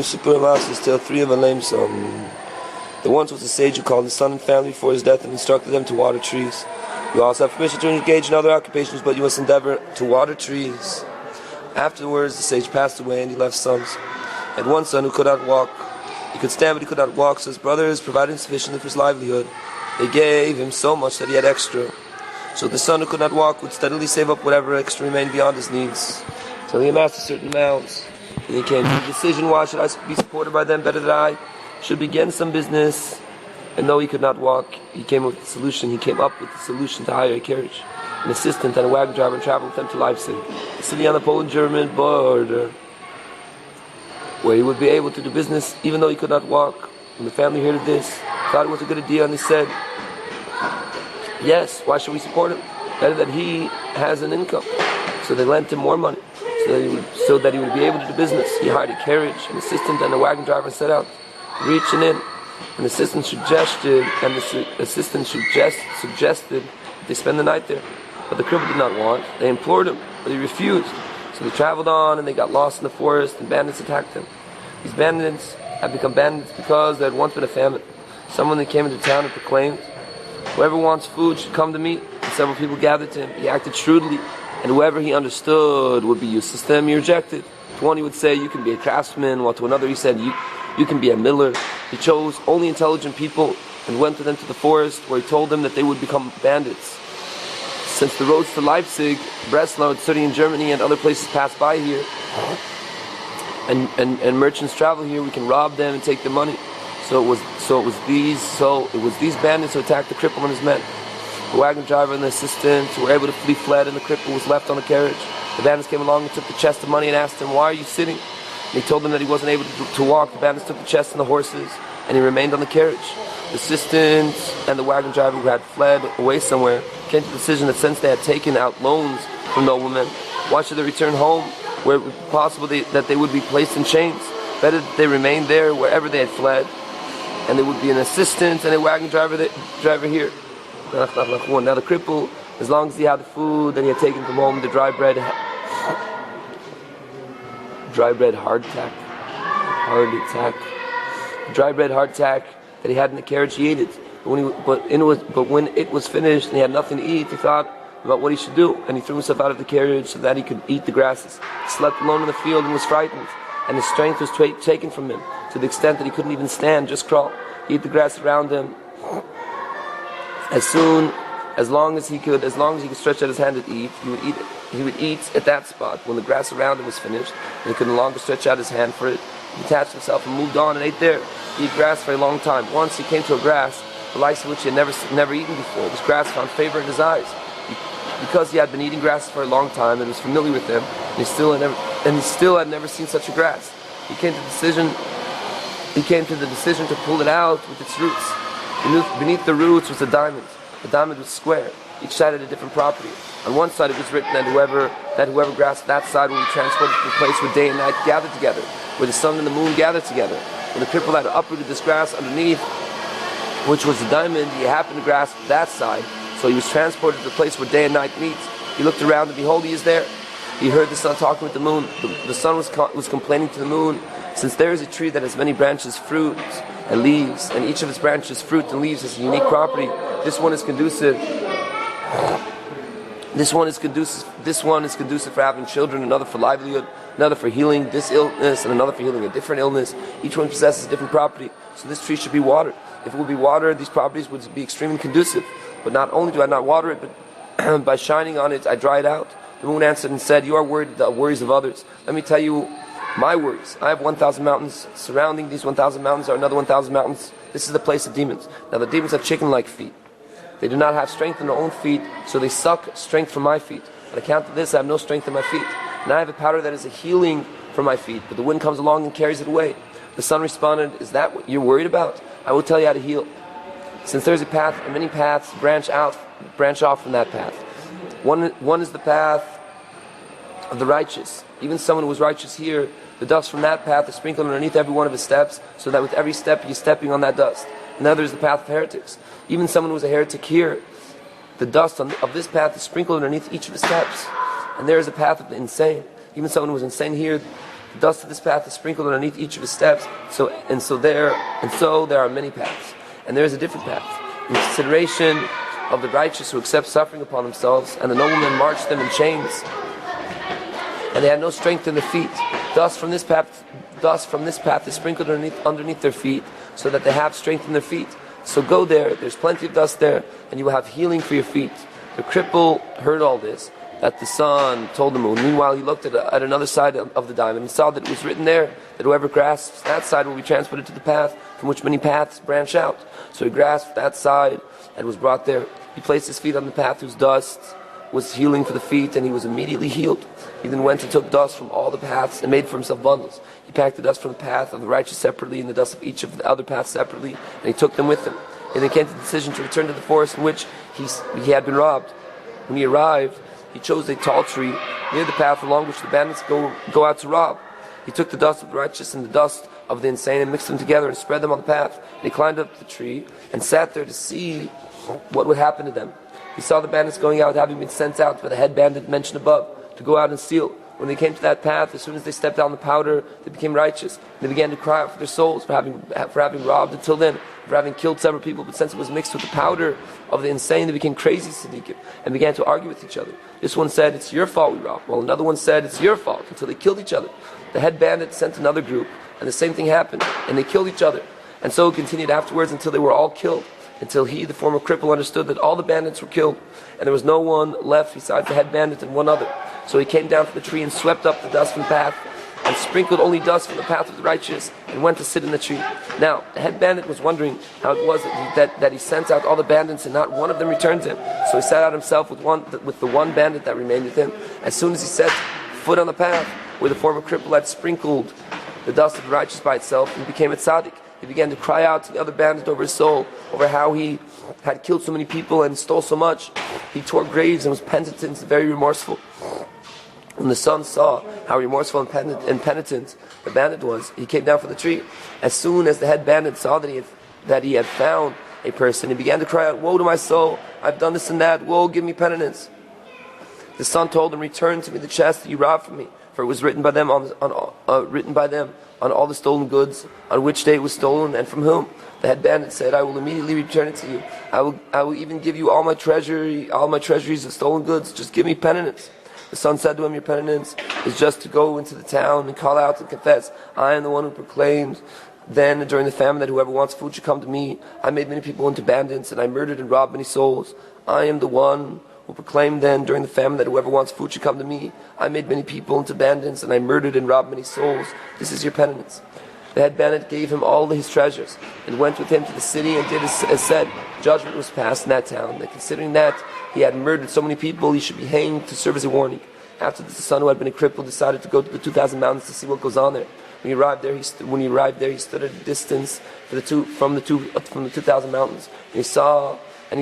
Sipurei tale 3 of a lame son. There once was a sage who called his son and family before his death and instructed them to water trees. You also have permission to engage in other occupations, but you must endeavor to water trees. Afterwards, the sage passed away and he left sons. He had one son who could not walk. He could stand, but he could not walk, so his brothers provided him sufficiently for his livelihood. They gave him so much that he had extra. So the son who could not walk would steadily save up whatever extra remained beyond his needs, till he amassed a certain amount. And he came to the decision, why should I be supported by them? Better that I should begin some business. And though he could not walk, he came up with the solution. He came up with the solution to hire a carriage, an assistant and a wagon driver, and travel with them to Leipzig, a city on the Polish-German border, where he would be able to do business even though he could not walk. When the family heard of this, thought it was a good idea, and they said, yes, why should we support him? Better that he has an income. So they lent him more money, so that he would be able to do business. He hired a carriage, an assistant, and a wagon driver, and set out, reaching in. An assistant suggested that they spend the night there. But the cripple did not want. They implored him, but he refused. So they traveled on, and they got lost in the forest, and bandits attacked them. These bandits had become bandits because there had once been a famine. Someone that came into town and proclaimed, whoever wants food should come to me. And several people gathered to him. He acted shrewdly, and whoever he understood would be useless to him, he rejected. To one he would say, you can be a craftsman, while to another he said, you can be a miller. He chose only intelligent people and went with them to the forest, where he told them that they would become bandits. Since the roads to Leipzig, Breslau, a city in Germany, and other places pass by here, and merchants travel here, we can rob them and take their money. So it was these bandits who attacked the cripple and his men. The wagon driver and the assistant who were able to fled, and the cripple was left on the carriage. The bandits came along and took the chest of money and asked him, why are you sitting? And he told them that he wasn't able to walk. The bandits took the chest and the horses, and he remained on the carriage. The assistant and the wagon driver, who had fled away somewhere, came to the decision that since they had taken out loans from noblemen, why should they return home, where it was possible that they would be placed in chains? Better that they remained there wherever they had fled, and there would be an assistant and a wagon driver here. Now the cripple, as long as he had the food that he had taken from home, the dry bread hardtack that he had in the carriage, he ate it. But when it was finished and he had nothing to eat, he thought about what he should do, and he threw himself out of the carriage so that he could eat the grasses. He slept alone in the field and was frightened, and his strength was taken from him to the extent that he couldn't even stand, just crawl. He ate the grass around him. As long as he could stretch out his hand to eat, he would eat it. He would eat at that spot. When the grass around him was finished, and he could no longer stretch out his hand for it, he detached himself and moved on and ate there. He ate grass for a long time. Once he came to a grass, the likes of which he had never eaten before. This grass found favor in his eyes. Because he had been eating grass for a long time and was familiar with them, and he still had never seen such a grass. He came to the decision to pull it out with its roots. Beneath the roots was a diamond. The diamond was square. Each side had a different property. On one side it was written that whoever grasped that side will be transported to the place where day and night gather together, where the sun and the moon gather together. When the cripple had uprooted this grass underneath, which was the diamond, he happened to grasp that side, so he was transported to the place where day and night meet. He looked around and behold, he is there. He heard the sun talking with the moon. The sun was complaining to the moon, since there is a tree that has many branches, fruit, and leaves, and each of its branches, fruit, and leaves has a unique property. This one is conducive for having children, another for livelihood, another for healing this illness, and another for healing a different illness. Each one possesses a different property, so this tree should be watered. If it would be watered, these properties would be extremely conducive. But not only do I not water it, but by shining on it, I dry it out. The moon answered and said, you are worried about the worries of others. Let me tell you my worries. I have 1,000 mountains. Surrounding these 1,000 mountains are another 1,000 mountains. This is the place of demons. Now the demons have chicken-like feet. They do not have strength in their own feet, so they suck strength from my feet. On account of this, I have no strength in my feet. And I have a powder that is a healing for my feet, but the wind comes along and carries it away. The sun responded, is that what you're worried about? I will tell you how to heal. Since there is a path, and many paths branch off from that path. One is the path of the righteous. Even someone who is righteous here, the dust from that path is sprinkled underneath every one of his steps, so that with every step he is stepping on that dust. Another is the path of heretics. Even someone who is a heretic here, the dust of this path is sprinkled underneath each of his steps. And there is a path of the insane. Even someone who is insane here, The dust of this path is sprinkled underneath each of his steps. So there are many paths, and there is a different path. In consideration of the righteous who accept suffering upon themselves, and the noblemen marched them in chains, and they had no strength in their feet. Dust from this path is sprinkled underneath their feet, so that they have strength in their feet. So go there, there's plenty of dust there, and you will have healing for your feet. The cripple heard all this, that the sun told the moon. Meanwhile, he looked at another side of the diamond and saw that it was written there that whoever grasps that side will be transported to the path from which many paths branch out. So he grasped that side and was brought there. He placed his feet on the path whose dust was healing for the feet, and he was immediately healed. He then went and took dust from all the paths and made for himself bundles. He packed the dust from the path of the righteous separately and the dust of each of the other paths separately, and he took them with him. And then came to the decision to return to the forest in which he had been robbed. When he arrived, he chose a tall tree near the path along which the bandits go out to rob. He took the dust of the righteous and the dust of the insane and mixed them together and spread them on the path. And he climbed up the tree and sat there to see what would happen to them. He saw the bandits going out, having been sent out by the head bandit mentioned above, to go out and steal. When they came to that path, as soon as they stepped down the powder, they became righteous. They began to cry out for their souls for having robbed until then, for having killed several people. But since it was mixed with the powder of the insane, they became crazy tzaddikim and began to argue with each other. This one said, "It's your fault we robbed," while another one said, "It's your fault," until they killed each other. The head bandit sent another group, and the same thing happened, and they killed each other. And so it continued afterwards until they were all killed, until he, the former cripple, understood that all the bandits were killed, and there was no one left besides the head bandit and one other. So he came down from the tree and swept up the dust from the path, and sprinkled only dust from the path of the righteous, and went to sit in the tree. Now, the head bandit was wondering how it was that he sent out all the bandits, and not one of them returned to him. So he sat out himself with the one bandit that remained with him. As soon as he set foot on the path where the former cripple had sprinkled the dust of the righteous by itself, he became a tzaddik. He began to cry out to the other bandit over his soul, over how he had killed so many people and stole so much. He tore graves and was penitent and very remorseful. When the son saw how remorseful and penitent the bandit was, he came down from the tree. As soon as the head bandit saw that he had found a person, he began to cry out, "Woe to my soul! I've done this and that. Woe, give me penitence." The son told him, "Return to me the chest that you robbed from me, for it was written by them on all the stolen goods, on which day it was stolen, and from whom." The head bandit said, "I will immediately return it to you. I will even give you all my treasuries of stolen goods. Just give me penitence." The son said to him, "Your penitence is just to go into the town and call out and confess, 'I am the one who proclaimed then during the famine that whoever wants food should come to me. I made many people into bandits, and I murdered and robbed many souls. I am the one who proclaimed then during the famine that whoever wants food should come to me. I made many people into bandits, and I murdered and robbed many souls. This is your penitence.'" The head bandit gave him all his treasures, and went with him to the city and did as said. Judgment was passed in that town, that considering that he had murdered so many people, he should be hanged to serve as a warning. After this, the son who had been a cripple decided to go to the 2,000 mountains to see what goes on there. When he arrived there, he stood at a distance from the 2,000 mountains, and he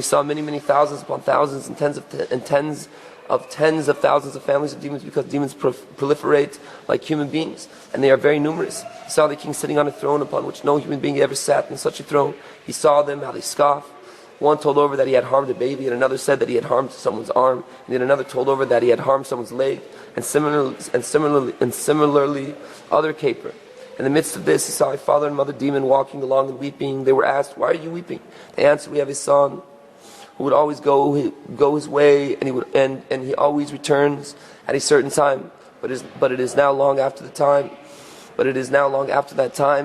saw many thousands upon thousands and tens of thousands of families of demons, because demons proliferate like human beings, and they are very numerous. He saw the king sitting on a throne upon which no human being ever sat in such a throne. He saw them, how they scoff. One told over that he had harmed a baby, and another said that he had harmed someone's arm, and then another told over that he had harmed someone's leg, and similarly other caper. In the midst of this, he saw a father and mother demon walking along and weeping. They were asked, "Why are you weeping?" They answered, "We have a son who would always go his way, and he always returns at a certain time. But it is now long after that time,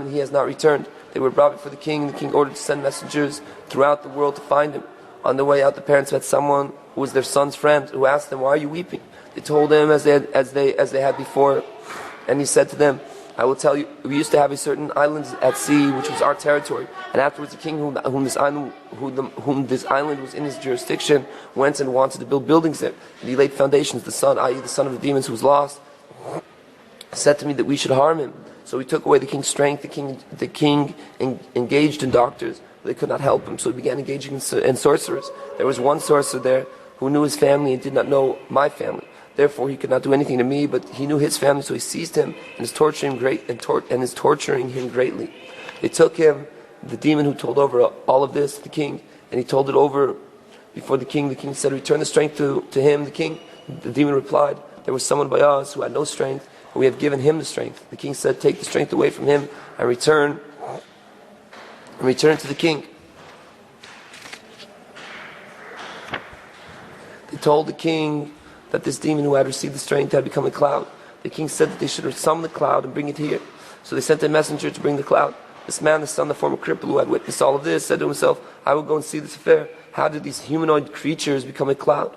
and he has not returned." They were brought before the king, and the king ordered to send messengers throughout the world to find him. On their way out, the parents met someone who was their son's friend, who asked them, "Why are you weeping?" They told him as they had before, and he said to them, "I will tell you, we used to have a certain island at sea, which was our territory, and afterwards the king whom this island was in his jurisdiction went and wanted to build buildings there, and he laid foundations. The son, i.e. the son of the demons who was lost, said to me that we should harm him. So he took away the king's strength. The king engaged in doctors, but they could not help him, so he began engaging in sorcerers. There was one sorcerer there who knew his family and did not know my family. Therefore he could not do anything to me, but he knew his family, so he seized him and is torturing him greatly. They took him, the demon who told over all of this to the king, and he told it over before the king. The king said, "Return the strength to him, the king." The demon replied, "There was someone by us who had no strength, who we have given him the strength. The king said, take the strength away from him and return to the king. They told the king that this demon who had received the strength had become a cloud. The king said that they should summon the cloud and bring it here. So they sent a messenger to bring the cloud. This man, the son of the former cripple who had witnessed all of this, said to himself, I will go and see this affair. How did these humanoid creatures become a cloud?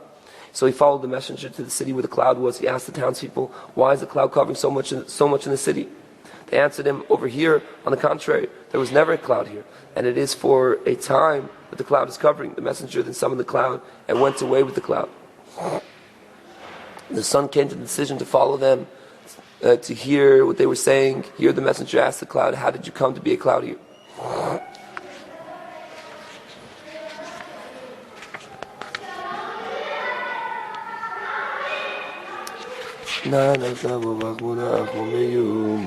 So he followed the messenger to the city where the cloud was. He asked the townspeople, why is the cloud covering so much in the city? They answered him, over here, on the contrary, there was never a cloud here, and it is for a time that the cloud is covering. The messenger then summoned the cloud and went away with the cloud. The son came to the decision to follow them, to hear what they were saying. Here the messenger asked the cloud, how did you come to be a cloud here? nanach, nachman, nachma, meuman.